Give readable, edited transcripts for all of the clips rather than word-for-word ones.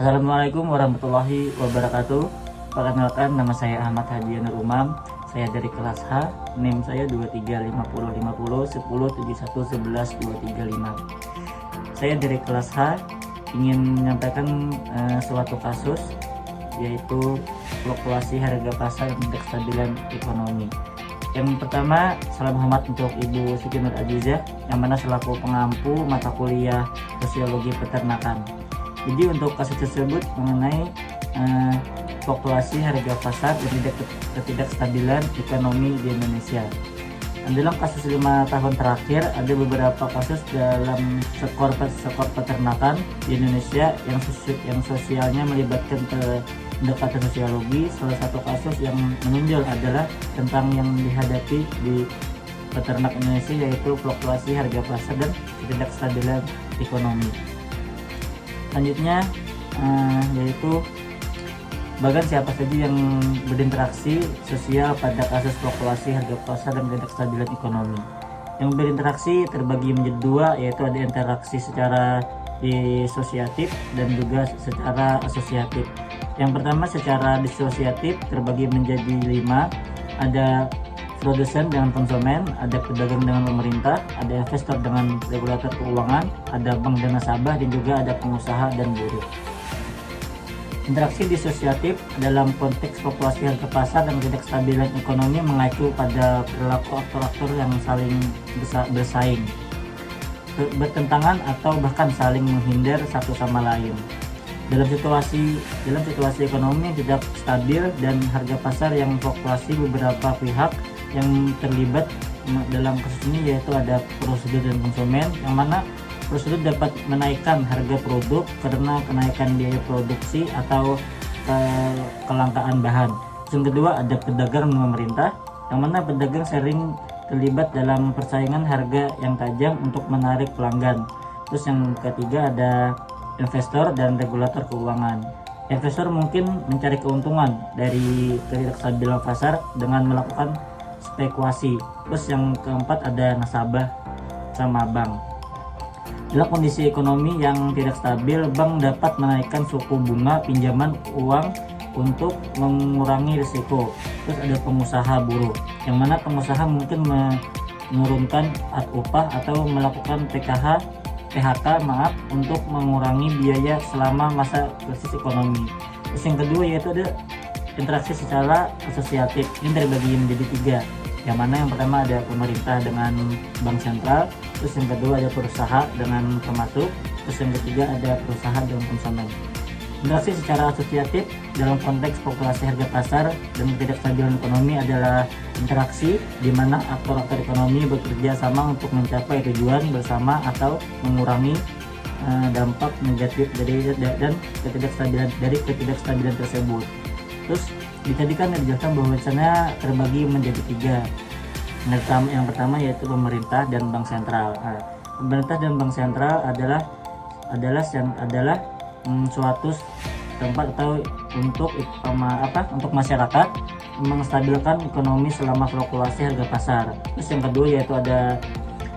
Assalamualaikum warahmatullahi wabarakatuh. Perkenalkan, nama saya Ahmad Hadian Umam. Saya dari kelas H. NIM saya 23505010711123 Saya dari kelas H ingin menyampaikan suatu kasus, yaitu fluktuasi harga pasar dan kestabilan ekonomi. Yang pertama, salam hormat untuk Ibu Siti Nur Azizah, yang mana selaku pengampu mata kuliah Sosiologi Peternakan. Jadi untuk kasus tersebut mengenai fluktuasi harga pasar dan ketidakstabilan ekonomi di Indonesia. Dalam kasus 5 tahun terakhir, ada beberapa kasus dalam sektor peternakan di Indonesia yang sosialnya melibatkan pendekatan sosiologi. Salah satu kasus yang menonjol adalah tentang yang dihadapi di peternak Indonesia, yaitu fluktuasi harga pasar dan ketidakstabilan ekonomi. Selanjutnya yaitu bahkan siapa saja yang berinteraksi sosial pada kasus fluktuasi harga pasar dan ketidakstabilan ekonomi. Yang berinteraksi terbagi menjadi dua, yaitu ada interaksi secara disosiatif dan juga secara asosiatif. Yang pertama, secara disosiatif terbagi menjadi 5. Ada produsen dengan konsumen, ada pedagang dengan pemerintah, ada investor dengan regulator keuangan, ada bank dan nasabah, dan juga ada pengusaha dan buruh. Interaksi disosiatif dalam konteks fluktuasi harga pasar dan ketidakstabilan ekonomi mengacu pada perilaku aktor-aktor yang saling bersaing, bertentangan atau bahkan saling menghindar satu sama lain. Dalam situasi ekonomi yang tidak stabil dan harga pasar yang fluktuasi, beberapa pihak yang terlibat dalam kasus ini yaitu ada prosedur dan konsumen, yang mana prosedur dapat menaikkan harga produk karena kenaikan biaya produksi atau kelangkaan bahan. Yang kedua, ada pedagang dan pemerintah, yang mana pedagang sering terlibat dalam persaingan harga yang tajam untuk menarik pelanggan. Terus yang ketiga, ada investor dan regulator keuangan. Investor mungkin mencari keuntungan dari ketidakstabilan pasar dengan melakukan spekulasi. Terus yang keempat, ada nasabah sama bank. Dalam kondisi ekonomi yang tidak stabil, bank dapat menaikkan suku bunga pinjaman uang untuk mengurangi risiko. Terus ada pengusaha buruh, yang mana pengusaha mungkin menurunkan upah atau melakukan PHK untuk mengurangi biaya selama masa krisis ekonomi. Terus yang kedua, yaitu ada interaksi secara asosiatif. Ini terbagi menjadi 3, yang mana yang pertama ada pemerintah dengan bank sentral, terus yang kedua ada perusahaan dengan pemasok, terus yang ketiga ada perusahaan dengan konsumen. Interaksi secara asosiatif dalam konteks fluktuasi harga pasar dan ketidakstabilan ekonomi adalah interaksi di mana aktor-aktor ekonomi bekerja sama untuk mencapai tujuan bersama atau mengurangi dampak negatif dari ketidakstabilan tersebut. Terus tadi kan dijelaskan bahwasanya terbagi menjadi 3. Yang pertama yaitu pemerintah dan bank sentral. Pemerintah dan bank sentral adalah suatu tempat atau untuk masyarakat menstabilkan ekonomi selama fluktuasi harga pasar. Terus yang kedua yaitu ada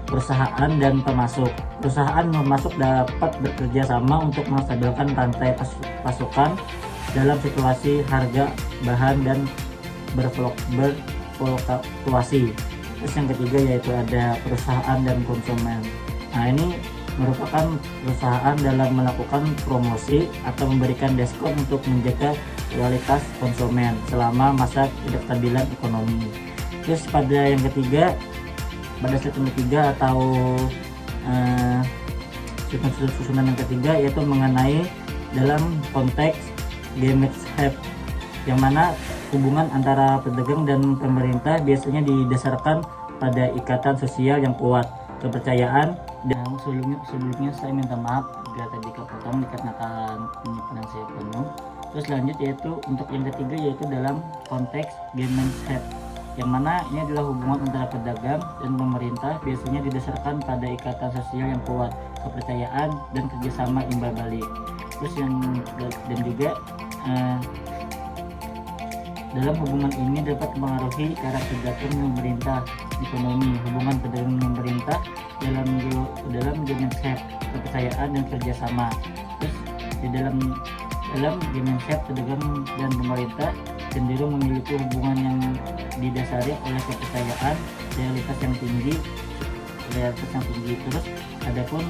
perusahaan dan pemasok. Perusahaan pemasok dapat bekerja sama untuk menstabilkan rantai pasokan dalam situasi harga bahan dan berfluktuasi. Terus yang ketiga yaitu ada perusahaan dan konsumen. Nah, ini merupakan perusahaan dalam melakukan promosi atau memberikan diskon untuk menjaga kualitas konsumen selama masa ketidakstabilan ekonomi. Terus pada yang ketiga, pada statement ketiga atau susunan yang ketiga yaitu mengenai dalam konteks Gemeinschaft, yang mana hubungan antara pedagang dan pemerintah biasanya didasarkan pada ikatan sosial yang kuat, kepercayaan. Dan sebelumnya saya minta maaf jika tadi kepotong dikarenakan penyimpanan saya penuh. Terus lanjut yaitu untuk yang ketiga yaitu dalam konteks Gemeinschaft, yang mana ini adalah hubungan antara pedagang dan pemerintah biasanya didasarkan pada ikatan sosial yang kuat, kepercayaan dan kerjasama imbal balik. Terus dan juga dalam hubungan ini dapat mempengaruhi karakter pemerintah ekonomi. Hubungan pedagang dan pemerintah dalam Gemeinschaft, kepercayaan dan kerjasama. Terus di dalam Dalam Kemenhub, pedagang dan pemerintah cenderung memiliki hubungan yang didasari oleh kepercayaan, loyalitas yang tinggi. Terus adapun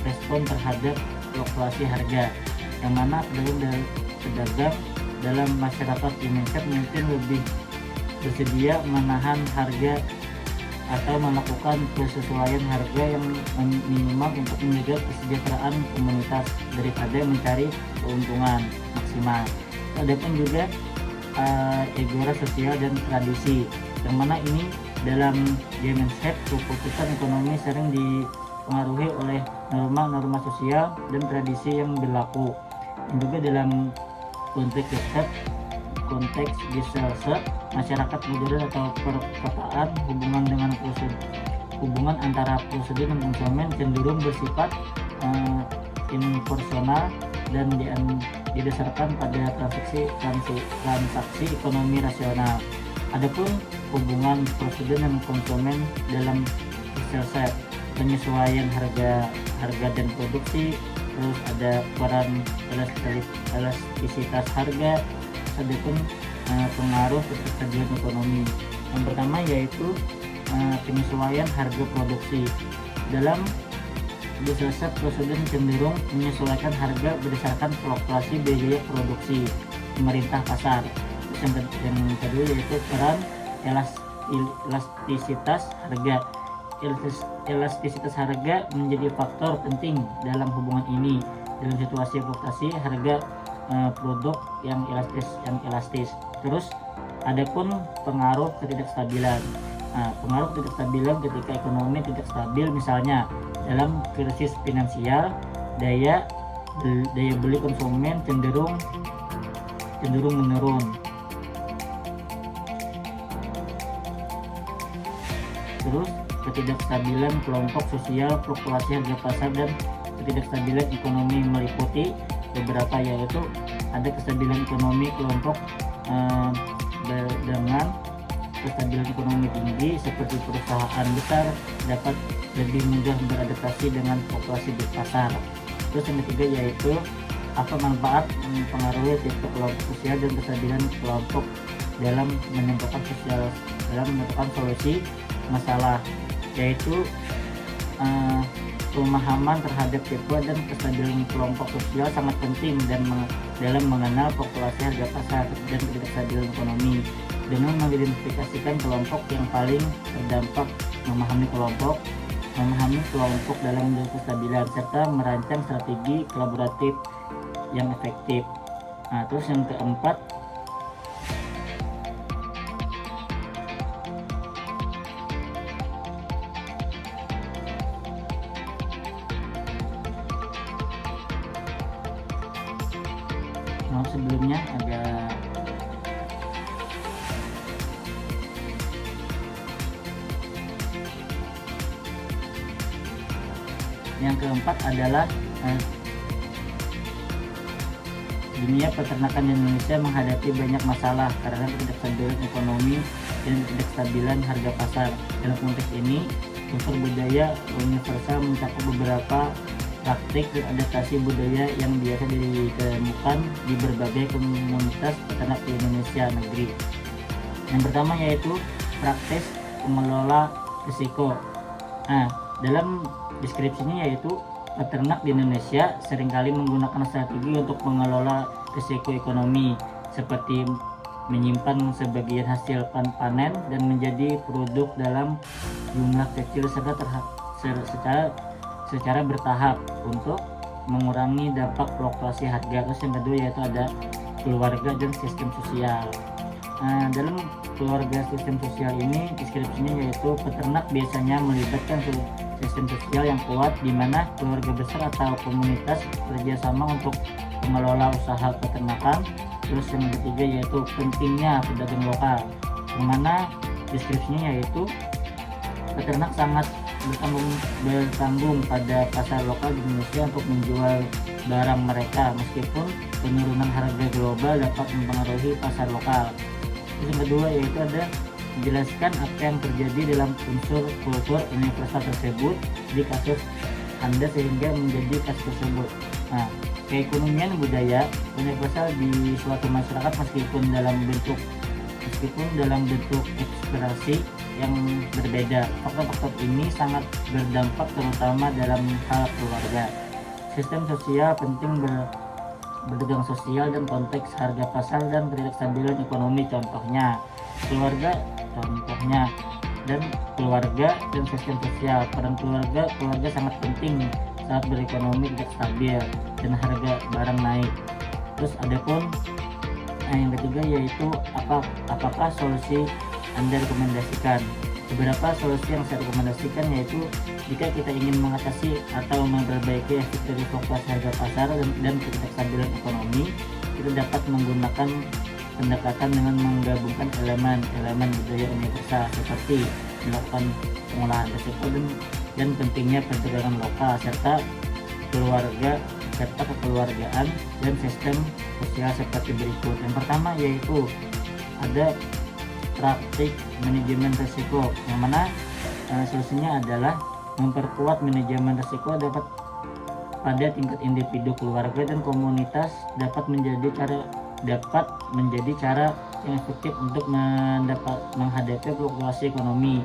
respon terhadap fluktuasi harga, yang mana pedagang dalam masyarakat Kemenhub mungkin lebih bersedia menahan harga atau melakukan penyesuaian harga yang minimal untuk menjaga kesejahteraan komunitas daripada mencari keuntungan maksimal. Adapun juga egora sosial dan tradisi, yang mana ini dalam Kemenhub keputusan ekonomi sering dipengaruhi oleh norma-norma sosial dan tradisi yang berlaku. Dan juga dalam konteks gesellschaft, masyarakat modern atau perkotaan, hubungan antara prosedur dan konsumen cenderung bersifat impersonal dan didasarkan pada transaksi ekonomi rasional. Adapun hubungan prosedur dan konsumen dalam gesellschaft, penyesuaian harga dan produksi, terus ada peran elastisitas harga, adapun pengaruh ketersediaan ekonomi. Yang pertama yaitu penyesuaian harga produksi. Dalam gesellschaft, prosedur cenderung menyesuaikan harga berdasarkan fluktuasi biaya produksi pemerintah pasar. Yang kedua yaitu peran elastisitas harga. Elastisitas harga menjadi faktor penting dalam hubungan ini. Dalam situasi fluktuasi harga produk yang elastis. Terus adapun pengaruh ketidakstabilan. Pengaruh ketidakstabilan ketika ekonomi tidak stabil, misalnya dalam krisis finansial, daya beli konsumen cenderung menurun. Terus ketidakstabilan kelompok sosial, fluktuasi harga pasar dan ketidakstabilan ekonomi meliputi beberapa, yaitu ada kestabilan ekonomi kelompok dengan kestabilan ekonomi tinggi seperti perusahaan besar dapat lebih mudah beradaptasi dengan fluktuasi di pasar. Terus yang ketiga yaitu apa manfaat mempengaruhi tipe kelompok sosial dan kestabilan kelompok dalam menentukan solusi masalah, yaitu pemahaman terhadap tipe dan kestabilan kelompok sosial sangat penting dalam mengenal fluktuasi harga pasar dan ketidakstabilan ekonomi. Dengan mengidentifikasikan kelompok yang paling terdampak, memahami kelompok dalam kestabilan, serta merancang strategi kolaboratif yang efektif. Terus yang keempat, sebelumnya agak yang keempat adalah dunia peternakan di Indonesia menghadapi banyak masalah karena ketidakstabilan ekonomi dan ketidakstabilan harga pasar. Dalam konteks ini, unsur budaya universal mencakup beberapa praktik dan adaptasi budaya yang biasa ditemukan di berbagai komunitas peternak di Indonesia negeri. Yang pertama yaitu praktis mengelola risiko. Dalam deskripsinya yaitu peternak di Indonesia seringkali menggunakan strategi untuk mengelola risiko ekonomi, seperti menyimpan sebagian hasil panen dan menjadi produk dalam jumlah kecil secara bertahap untuk mengurangi dampak fluktuasi harga. Terus yang kedua yaitu ada keluarga dan sistem sosial. Dalam keluarga sistem sosial ini deskripsinya yaitu peternak biasanya melibatkan sistem sosial yang kuat, di mana keluarga besar atau komunitas kerjasama untuk mengelola usaha peternakan. Terus yang ketiga yaitu pentingnya pedagang lokal, yang mana deskripsinya yaitu peternak sangat bertanggung pada pasar lokal di Indonesia untuk menjual barang mereka, meskipun penurunan harga global dapat mempengaruhi pasar lokal. Terus yang kedua yaitu ada menjelaskan apa yang terjadi dalam unsur kultur universal tersebut di kasus Anda sehingga menjadi kasus tersebut. keekonomian budaya universal di suatu masyarakat meskipun dalam bentuk ekspresi yang berbeda. Faktor-faktor ini sangat berdampak terutama dalam hal keluarga. Sistem sosial penting berpegang sosial dan konteks harga pasar dan ketidakstabilan ekonomi contohnya dan keluarga dan sistem sosial. Peran keluarga sangat penting saat berekonomi tidak stabil dan harga barang naik. Terus adapun yang ketiga yaitu apakah solusi Anda rekomendasikan? Beberapa solusi yang saya rekomendasikan yaitu jika kita ingin mengatasi atau memperbaiki efek dari fluktuasi harga pasar dan ketidakstabilan ekonomi, kita dapat menggunakan pendekatan dengan menggabungkan elemen budaya universal seperti melakukan pengolahan risiko dan pentingnya pencegahan lokal serta kekeluargaan dan sistem sosial seperti berikut. Yang pertama yaitu ada praktik manajemen risiko, yang mana solusinya adalah memperkuat manajemen risiko dapat pada tingkat individu, keluarga dan komunitas dapat menjadi cara yang efektif untuk menghadapi fluktuasi ekonomi.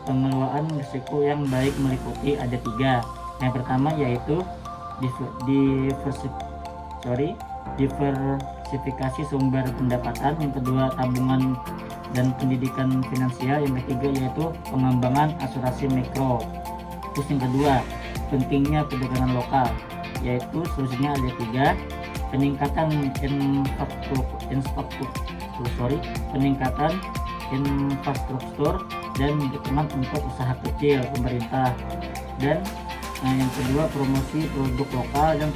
Pengelolaan risiko yang baik meliputi ada 3. Yang pertama yaitu diversifikasi sumber pendapatan, yang kedua tabungan dan pendidikan finansial, yang ketiga yaitu pengembangan asuransi mikro. Terus yang kedua, pentingnya perdagangan lokal, yaitu solusinya ada 3. Peningkatan infrastruktur dan dukungan untuk usaha kecil pemerintah, dan yang kedua promosi produk lokal dan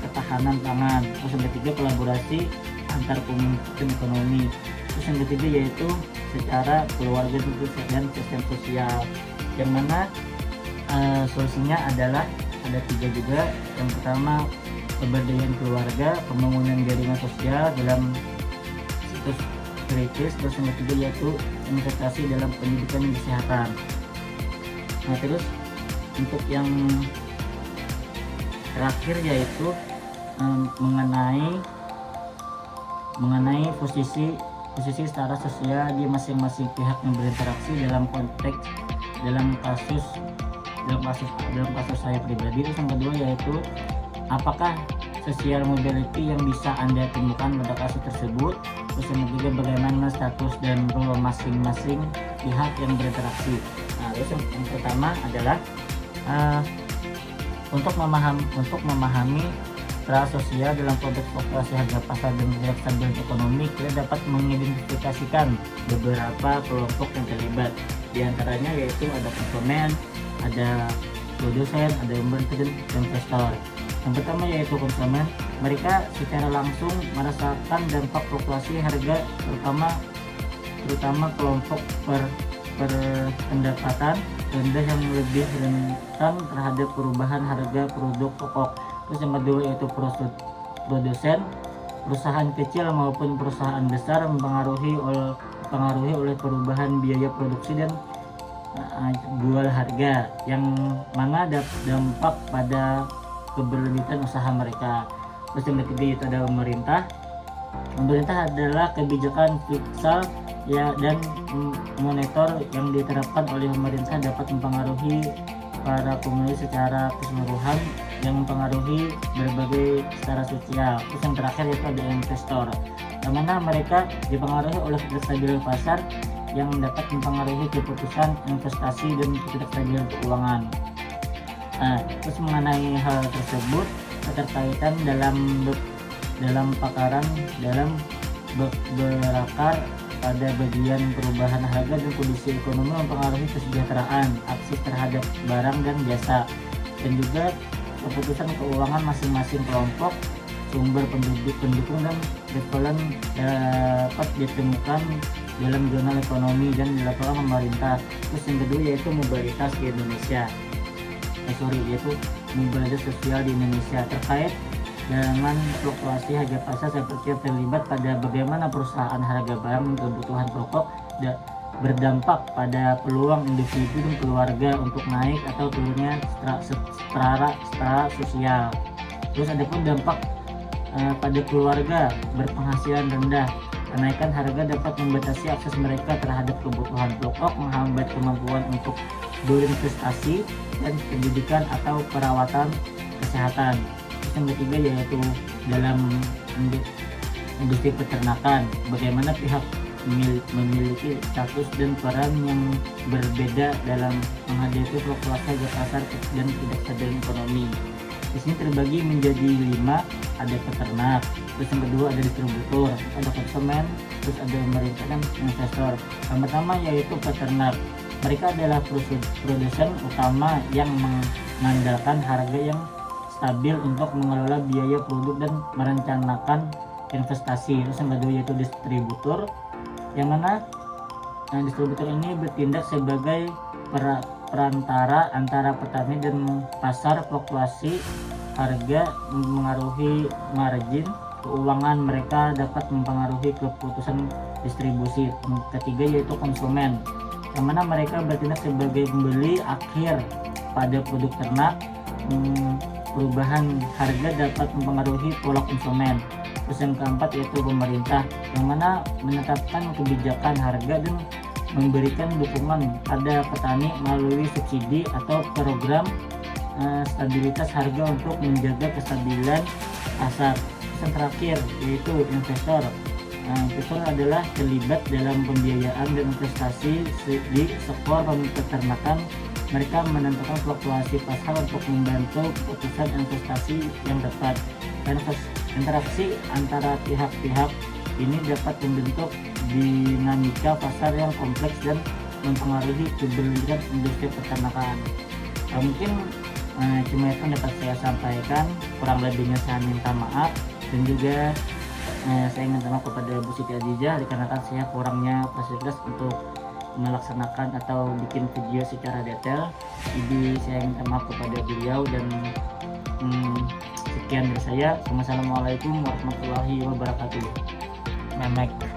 ketahanan pangan. Terus yang ketiga kolaborasi antar pemimpin ekonomi. Terus yang ketiga yaitu secara keluarga dan sistem sosial, yang mana solusinya adalah ada 3 juga. Yang pertama pemberdayaan keluarga, pembangunan jaringan sosial dalam situs kritis. Terus yang ketiga yaitu investasi dalam pendidikan dan kesehatan. Nah, terus untuk yang terakhir yaitu mengenai posisi secara sosial di masing-masing pihak yang berinteraksi dalam kasus saya pribadi. Terus yang kedua yaitu apakah social mobility yang bisa Anda temukan pada kasus tersebut. Terus yang ketiga bagaimana status dan role masing-masing pihak yang berinteraksi. Nah, terus yang pertama adalah untuk memahami secara sosial dalam konteks fluktuasi harga pasar dan ketidakstabilan ekonomi, kita dapat mengidentifikasikan beberapa kelompok yang terlibat. Di antaranya yaitu ada konsumen, ada produsen, ada dan investor. Yang pertama yaitu konsumen. Mereka secara langsung merasakan dampak fluktuasi harga, terutama kelompok pendapatan rendah yang lebih rentan terhadap perubahan harga produk pokok. Terus yang kedua yaitu produsen. Perusahaan kecil maupun perusahaan besar mempengaruhi oleh perubahan biaya produksi dan jual harga, yang mana dampak pada keberlanjutan usaha mereka. Terus yang ketiga itu ada pemerintah. Pemerintah adalah kebijakan fiskal dan moneter yang diterapkan oleh pemerintah dapat mempengaruhi para pemilih secara keseluruhan, yang mempengaruhi berbagai secara sosial. Terus yang terakhir itu ada investor, yang mana mereka dipengaruhi oleh ketidakstabilan pasar yang dapat mempengaruhi keputusan investasi dan ketidakstabilan keuangan. Nah, terus mengenai hal tersebut, keterkaitan dalam pakaran berakar pada bagian perubahan harga dan kondisi ekonomi mempengaruhi kesejahteraan, akses terhadap barang dan jasa, dan juga keputusan keuangan masing-masing kelompok. Sumber pendukung dan ekvivalent dapat ditemukan dalam jurnal ekonomi dan dilakukan pemerintah. Terus yang kedua yaitu mobilitas di Indonesia. Yaitu mobilitas sosial di Indonesia terkait dengan fluktuasi harga pasar seperti terlibat pada bagaimana perusahaan harga barang dan kebutuhan pokok berdampak pada peluang individu dan keluarga untuk naik atau turunnya secara sosial. Terus ada pun dampak pada keluarga berpenghasilan rendah. Kenaikan harga dapat membatasi akses mereka terhadap kebutuhan pokok, menghambat kemampuan untuk berinvestasi dan pendidikan atau perawatan kesehatan. Terus yang ketiga yaitu dalam industri peternakan, bagaimana pihak memiliki status dan peran yang berbeda dalam menghadapi fluktuasi harga pasar dan ketidakstabilan ekonomi. Di sini terbagi menjadi 5, ada peternak, terus yang kedua ada distributor, ada konsumen, terus ada pemerintah dan investor. Yang pertama yaitu peternak. Mereka adalah produsen utama yang mengandalkan harga yang stabil untuk mengelola biaya produk dan merencanakan investasi. Terus yang kedua yaitu distributor, yang mana distributor ini bertindak sebagai perantara antara petani dan pasar. Fluktuasi harga mempengaruhi margin keuangan mereka, dapat mempengaruhi keputusan distribusi. Ketiga yaitu konsumen, yang mana mereka bertindak sebagai pembeli akhir pada produk ternak. Perubahan harga dapat mempengaruhi pola konsumen. Terus yang keempat yaitu pemerintah, yang mana menetapkan kebijakan harga dan memberikan dukungan pada petani melalui subsidi atau program stabilitas harga untuk menjaga kestabilan pasar. Yang terakhir yaitu investor. Investor adalah terlibat dalam pembiayaan dan investasi di sektor peternakan. Mereka menentukan fluktuasi pasar untuk membantu keputusan investasi yang tepat. Dan interaksi antara pihak-pihak ini dapat membentuk dinamika pasar yang kompleks dan mempengaruhi keberlanjutan industri peternakan. Mungkin cuma itu yang dapat saya sampaikan, kurang lebihnya saya minta maaf. Dan juga saya minta maaf kepada Bu Siti Adijah dikarenakan saya kurangnya fasilitas untuk melaksanakan atau bikin video secara detail. Jadi saya minta maaf kepada beliau dan sekian dari saya. Wassalamualaikum warahmatullahi wabarakatuh. Memek.